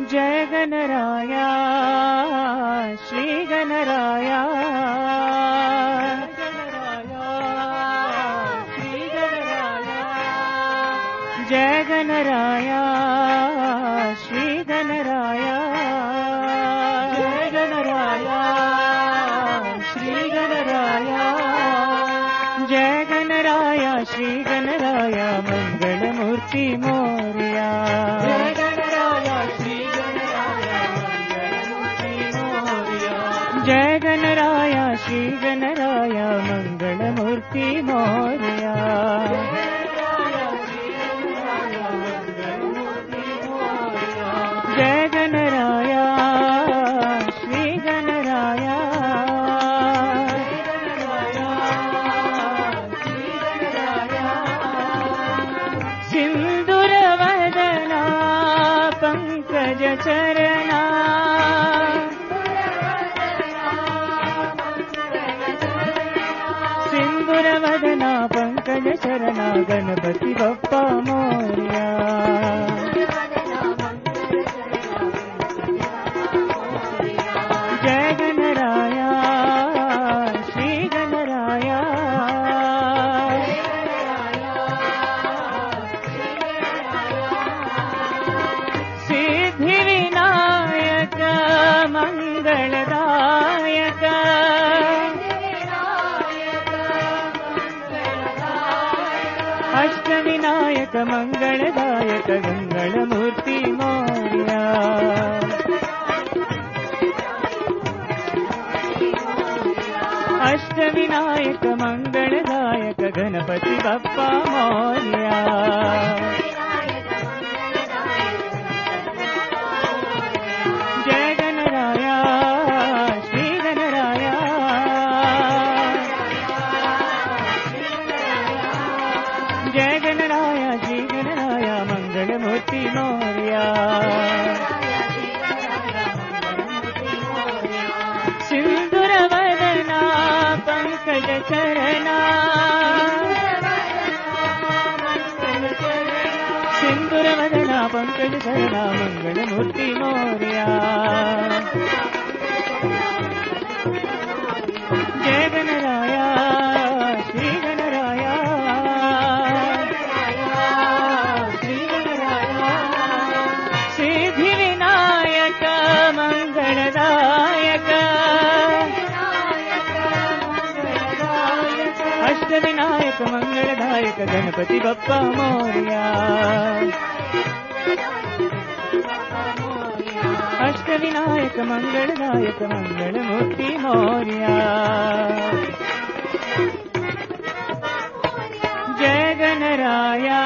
जय गणराया श्री गणराया जय गणराया श्री गणराया जय गणराया श्री गणराया जय गणराया श्री गणराया मंगलमूर्ति मोरया जय गणराया श्री गणराया मंगलमूर्ति मोरया जय गणराया श्री गणराया मंगलमूर्ति मोरया जय गणराया श्री गणराया सिंदूर वदना पंकज चरणा सिंदूर वदना पंकज चरणा गणपति बप्पा मोरया मंगलदायक अष्टविनायक मंगलदायक मंगलमूर्ति मोरया अष्टविनायक मंगलदायक गणपति बप्पा मोरया जय गणराया श्री गणराया मंगलमूर्ति मोरया सिंदूर वदना पंकज चरणा सिंदूर वदना पंकज चरणा मंगलमूर्ति मोरया जय गणराया श्री गणराया मंगलदायक अष्टविनायक मंगलदायक गणपति बप्पा मोरया अष्टविनायक मंगलदायक मंगलमूर्ति मोरया जय गणराया